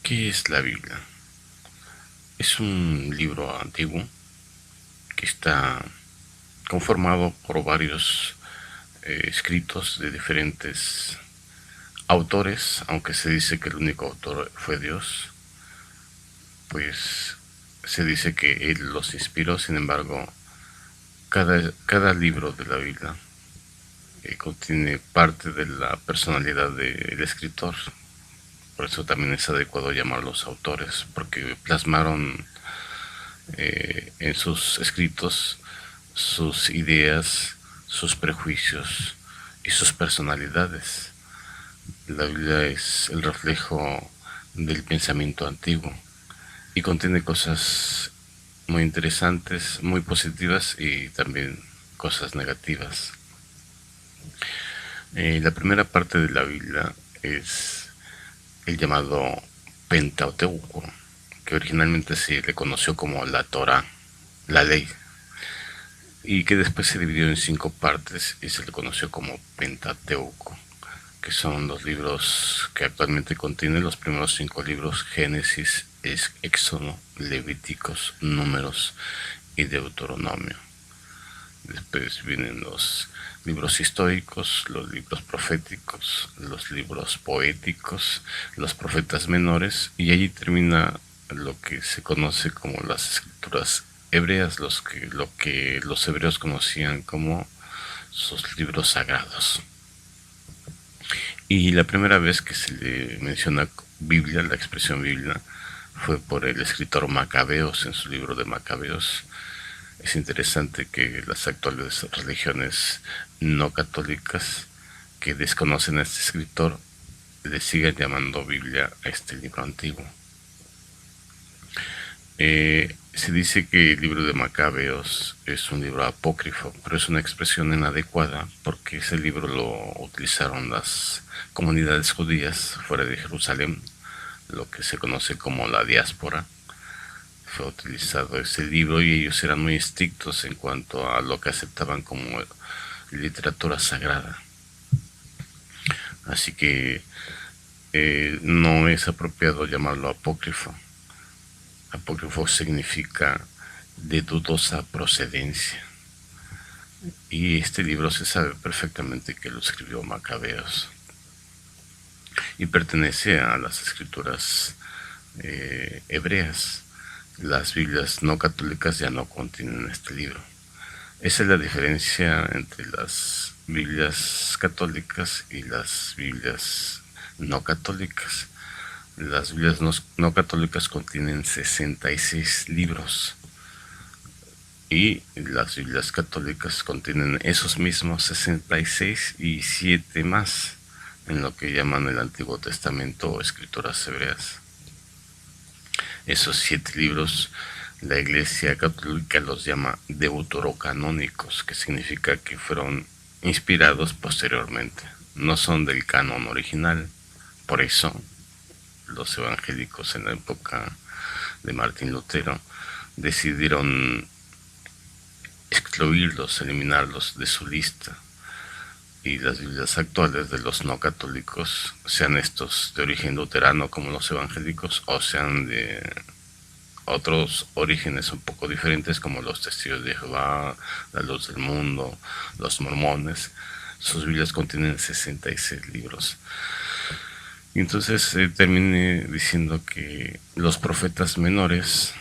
¿Qué es la Biblia? Es un libro antiguo que está conformado por varios escritos de diferentes autores, aunque se dice que el único autor fue Dios, pues se dice que Él los inspiró. Sin embargo, cada libro de la Biblia contiene parte de la personalidad del escritor. Por eso también es adecuado llamarlos autores, porque plasmaron en sus escritos sus ideas, sus prejuicios y sus personalidades. La Biblia es el reflejo del pensamiento antiguo y contiene cosas muy interesantes, muy positivas y también cosas negativas. La primera parte de la Biblia es el llamado Pentateuco, que originalmente se le conoció como la Torá, la ley, y que después se dividió en 5 partes y se le conoció como Pentateuco, que son los libros que actualmente contienen los primeros 5 libros: Génesis, Éxodo, Levíticos, Números y Deuteronomio. Después vienen los libros históricos, los libros proféticos, los libros poéticos, los profetas menores, y allí termina lo que se conoce como las escrituras hebreas, lo que los hebreos conocían como sus libros sagrados. Y la primera vez que se le menciona Biblia, la expresión Biblia, fue por el escritor Macabeos en su libro de Macabeos. Es interesante que las actuales religiones no católicas que desconocen a este escritor le sigan llamando Biblia a este libro antiguo. Se dice que el libro de Macabeos es un libro apócrifo, pero es una expresión inadecuada porque ese libro lo utilizaron las comunidades judías fuera de Jerusalén, lo que se conoce como la diáspora. Fue utilizado ese libro y ellos eran muy estrictos en cuanto a lo que aceptaban como literatura sagrada. Así que no es apropiado llamarlo apócrifo. Apócrifo significa de dudosa procedencia. Y este libro se sabe perfectamente que lo escribió Macabeos y pertenece a las escrituras hebreas. Las Biblias no católicas ya no contienen este libro. Esa es la diferencia entre las Biblias católicas y las Biblias no católicas. Las Biblias no católicas contienen 66 libros y las Biblias católicas contienen esos mismos 66 y 7 más en lo que llaman el Antiguo Testamento o escrituras hebreas. Esos 7 libros la Iglesia Católica los llama deuterocanónicos, que significa que fueron inspirados posteriormente, no son del canon original. Por eso los evangélicos en la época de Martín Lutero decidieron excluirlos, eliminarlos de su lista. Y las Biblias actuales de los no católicos, sean estos de origen luterano como los evangélicos, o sean de otros orígenes un poco diferentes como los Testigos de Jehová, la Luz del Mundo, los mormones, sus Biblias contienen 66 libros. Y entonces terminé diciendo que los profetas menores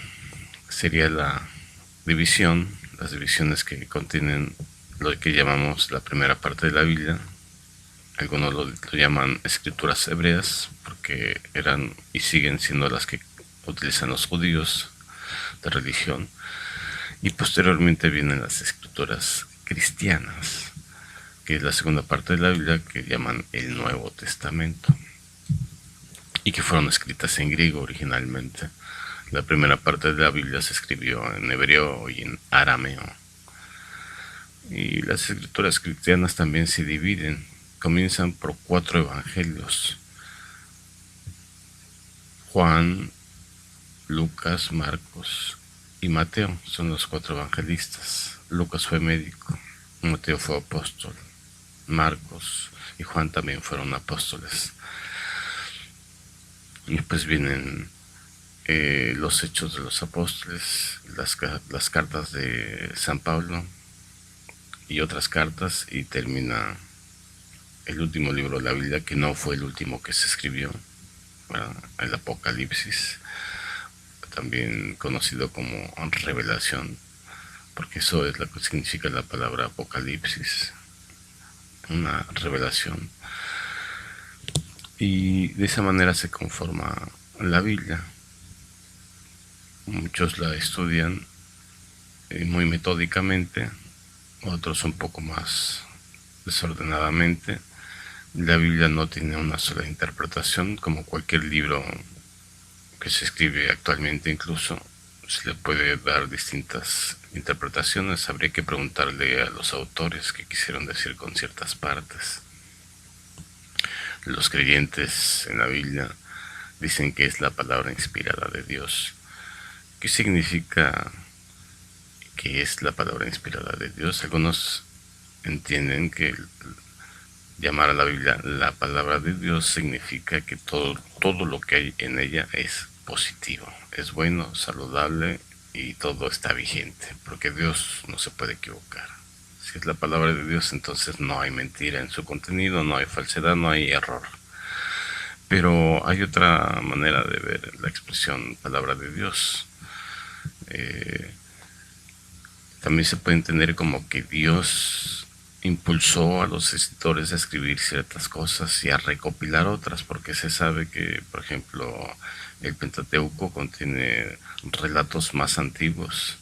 sería la división, las divisiones que contienen lo que llamamos la primera parte de la Biblia. Algunos lo llaman escrituras hebreas porque eran y siguen siendo las que utilizan los judíos de religión, y posteriormente vienen las escrituras cristianas, que es la segunda parte de la Biblia, que llaman el Nuevo Testamento y que fueron escritas en griego originalmente. La primera parte de la Biblia se escribió en hebreo y en arameo. Y las escrituras cristianas también se dividen, comienzan por 4 evangelios: Juan, Lucas, Marcos y Mateo son los 4 evangelistas. Lucas fue médico, Mateo fue apóstol, Marcos y Juan también fueron apóstoles. Y pues vienen los Hechos de los Apóstoles, las cartas de San Pablo y otras cartas, y termina el último libro de la Biblia, que no fue el último que se escribió, ¿verdad? El Apocalipsis, también conocido como Revelación, porque eso es lo que significa la palabra Apocalipsis, una revelación. Y de esa manera se conforma la Biblia. Muchos la estudian muy metódicamente, otros un poco más desordenadamente. La Biblia no tiene una sola interpretación, como cualquier libro que se escribe actualmente. Incluso se le puede dar distintas interpretaciones. Habría que preguntarle a los autores qué quisieron decir con ciertas partes. Los creyentes en la Biblia dicen que es la palabra inspirada de Dios. ¿Qué significa que es la palabra inspirada de Dios? Algunos entienden que llamar a la Biblia la palabra de Dios significa que todo lo que hay en ella es positivo, es bueno, saludable, y todo está vigente, porque Dios no se puede equivocar. Si es la palabra de Dios, entonces no hay mentira en su contenido, no hay falsedad, no hay error. Pero hay otra manera de ver la expresión palabra de Dios. También se puede entender como que Dios impulsó a los escritores a escribir ciertas cosas y a recopilar otras, porque se sabe que, por ejemplo, el Pentateuco contiene relatos más antiguos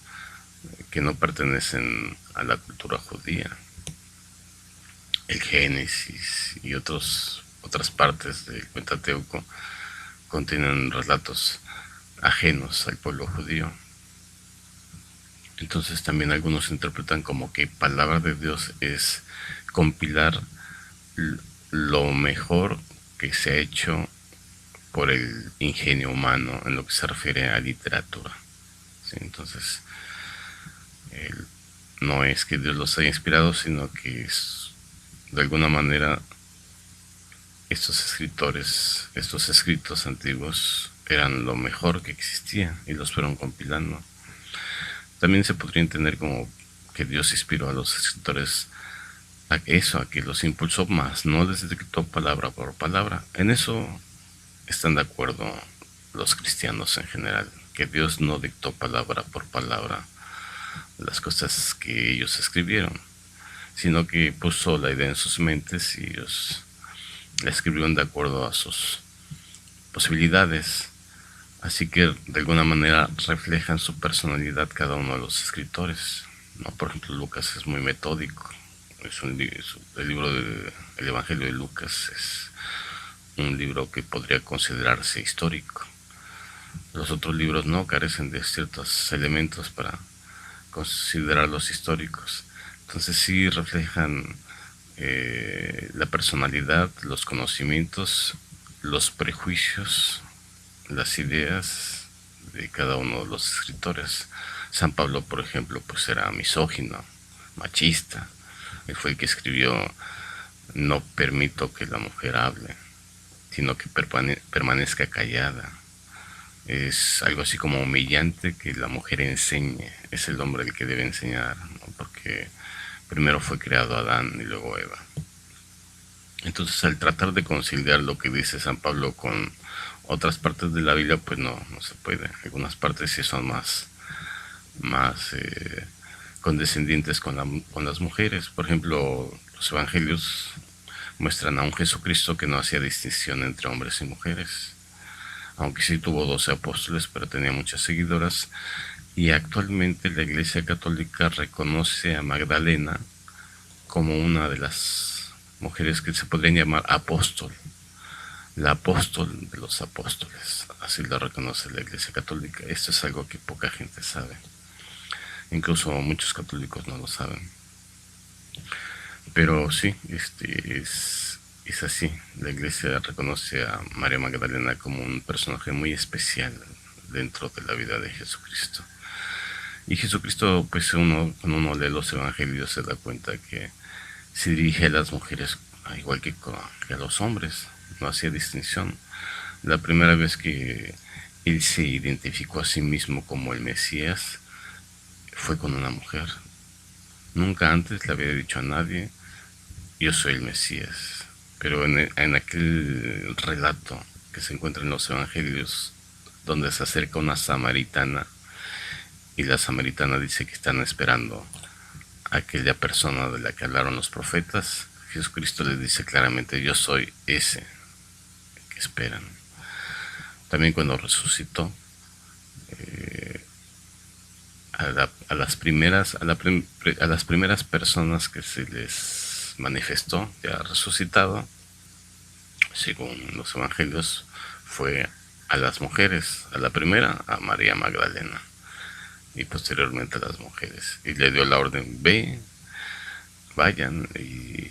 que no pertenecen a la cultura judía. El Génesis y otras partes del Pentateuco contienen relatos ajenos al pueblo judío. Entonces también algunos interpretan como que palabra de Dios es compilar lo mejor que se ha hecho por el ingenio humano en lo que se refiere a literatura. ¿Sí? Entonces, no es que Dios los haya inspirado, sino que de alguna manera estos escritores, estos escritos antiguos eran lo mejor que existía y los fueron compilando. También se podría entender como que Dios inspiró a los escritores a que los impulsó más, no les dictó palabra por palabra. En eso están de acuerdo los cristianos en general, que Dios no dictó palabra por palabra las cosas que ellos escribieron, sino que puso la idea en sus mentes y ellos la escribieron de acuerdo a sus posibilidades. Así que de alguna manera reflejan su personalidad cada uno de los escritores, ¿no? Por ejemplo, Lucas es muy metódico. El libro del Evangelio de Lucas es un libro que podría considerarse histórico. Los otros libros no, carecen de ciertos elementos para considerarlos históricos. Entonces sí reflejan la personalidad, los conocimientos, los prejuicios, las ideas de cada uno de los escritores. San Pablo, por ejemplo, pues era misógino, machista. Él fue el que escribió: no permito que la mujer hable, sino que permanezca callada. Es algo así como humillante que la mujer enseñe. Es el hombre el que debe enseñar, ¿no? Porque primero fue creado Adán y luego Eva. Entonces, al tratar de conciliar lo que dice San Pablo con otras partes de la Biblia, pues no se puede. Algunas partes sí son más condescendientes con las mujeres. Por ejemplo, los evangelios muestran a un Jesucristo que no hacía distinción entre hombres y mujeres, aunque sí tuvo 12 apóstoles, pero tenía muchas seguidoras. Y actualmente la Iglesia Católica reconoce a Magdalena como una de las mujeres que se podrían llamar apóstol, la apóstol de los apóstoles. Así lo reconoce la Iglesia Católica. Esto es algo que poca gente sabe. Incluso muchos católicos no lo saben. Pero sí, es así. La Iglesia reconoce a María Magdalena como un personaje muy especial dentro de la vida de Jesucristo. Y Jesucristo, pues cuando uno lee los evangelios se da cuenta que se dirige a las mujeres igual que a los hombres. No hacía distinción. La primera vez que él se identificó a sí mismo como el Mesías fue con una mujer. Nunca antes le había dicho a nadie, yo soy el Mesías. Pero en aquel relato que se encuentra en los evangelios, donde se acerca una samaritana y la samaritana dice que están esperando a aquella persona de la que hablaron los profetas, Jesucristo les dice claramente, yo soy ese que esperan. También cuando resucitó, a las primeras a las primeras personas que se les manifestó ya resucitado, según los evangelios, fue a las mujeres. A la primera, a María Magdalena, y posteriormente a las mujeres. Y le dio la orden, vayan y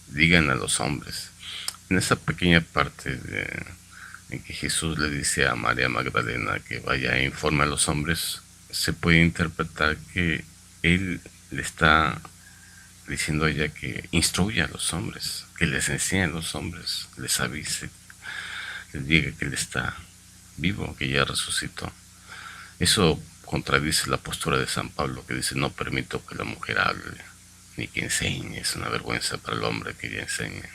digan a los hombres. En esa pequeña parte en que Jesús le dice a María Magdalena que vaya e informe a los hombres, se puede interpretar que él le está diciendo a ella que instruya a los hombres, que les enseñe a los hombres, les avise, les diga que él está vivo, que ya resucitó. Eso contradice la postura de San Pablo, que dice, no permito que la mujer hable ni que enseñe, es una vergüenza para el hombre que ella enseñe.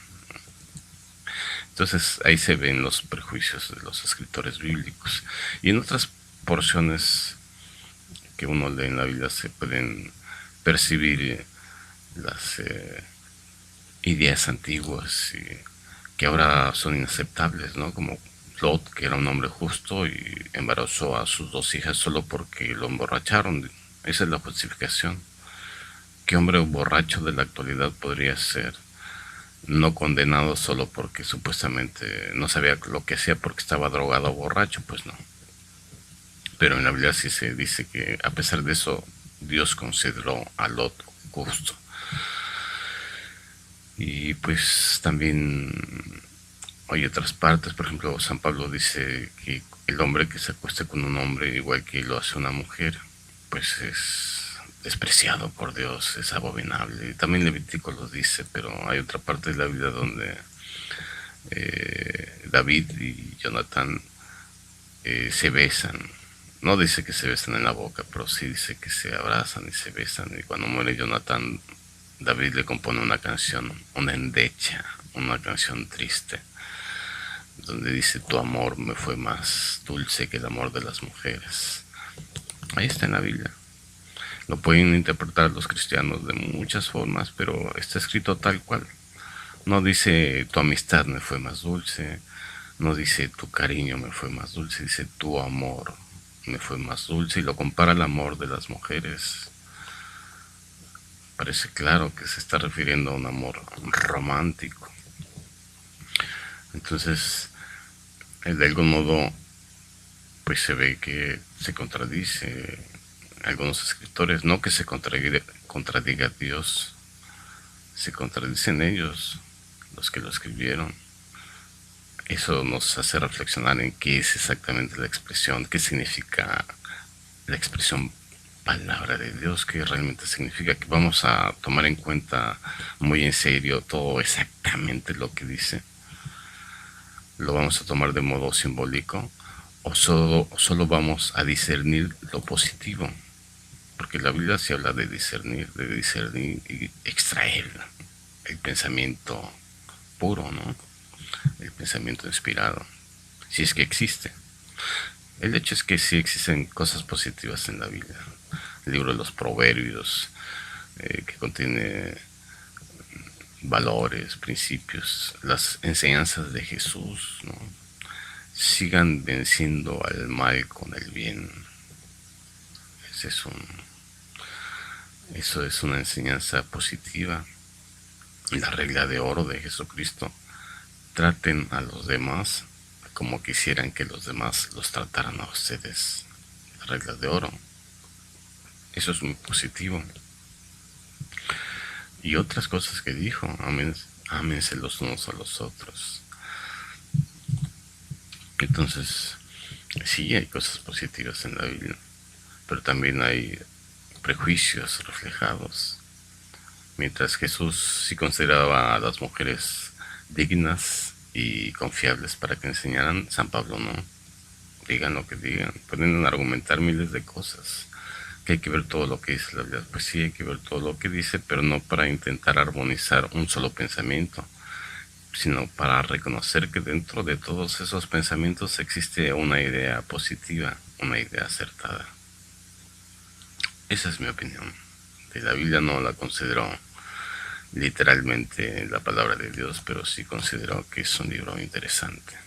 Entonces ahí se ven los prejuicios de los escritores bíblicos. Y en otras porciones que uno lee en la Biblia se pueden percibir las ideas antiguas que ahora son inaceptables, ¿no? Como Lot, que era un hombre justo y embarazó a sus 2 hijas solo porque lo emborracharon. Esa es la justificación. ¿Qué hombre borracho de la actualidad podría ser no condenado solo porque supuestamente no sabía lo que hacía porque estaba drogado o borracho? Pues no. Pero en la Biblia sí se dice que a pesar de eso Dios consideró a Lot justo. Y pues también hay otras partes, por ejemplo, San Pablo dice que el hombre que se acuesta con un hombre igual que lo hace una mujer, pues es despreciado por Dios, es abominable. Y también Levítico lo dice, pero hay otra parte de la vida donde David y Jonatán se besan. No dice que se besan en la boca, pero sí dice que se abrazan y se besan. Y cuando muere Jonatán, David le compone una canción, una endecha, una canción triste, donde dice, tu amor me fue más dulce que el amor de las mujeres. Ahí está en la Biblia. Lo pueden interpretar los cristianos de muchas formas, pero está escrito tal cual. No dice, tu amistad me fue más dulce, no dice, tu cariño me fue más dulce, dice, tu amor me fue más dulce, y lo compara al amor de las mujeres. Parece claro que se está refiriendo a un amor romántico. Entonces, de algún modo, pues se ve que se contradice algunos escritores, no que se contradiga a Dios, se contradicen ellos, los que lo escribieron. Eso nos hace reflexionar en qué es exactamente la expresión, qué significa la expresión palabra de Dios, que realmente significa que vamos a tomar en cuenta muy en serio todo exactamente lo que dice. Lo vamos a tomar de modo simbólico o solo vamos a discernir lo positivo, porque la Biblia se habla de discernir y extraer el pensamiento puro, ¿no? El pensamiento inspirado, si es que existe. El hecho es que sí existen cosas positivas en la Biblia. El libro de los Proverbios, que contiene valores, principios, las enseñanzas de Jesús, ¿no? Sigan venciendo al mal con el bien. Eso es una enseñanza positiva. La regla de oro de Jesucristo: traten a los demás como quisieran que los demás los trataran a ustedes. La regla de oro. Eso es muy positivo. Y otras cosas que dijo: ámense los unos a los otros. Entonces, sí hay cosas positivas en la Biblia, pero también hay prejuicios reflejados. Mientras Jesús sí consideraba a las mujeres dignas y confiables para que enseñaran, San Pablo no. Digan lo que digan, pueden argumentar miles de cosas, que hay que ver todo lo que dice la Biblia. Pues sí, hay que ver todo lo que dice, pero no para intentar armonizar un solo pensamiento, sino para reconocer que dentro de todos esos pensamientos existe una idea positiva, una idea acertada. Esa es mi opinión. De la Biblia no la considero literalmente la palabra de Dios, pero sí considero que es un libro interesante.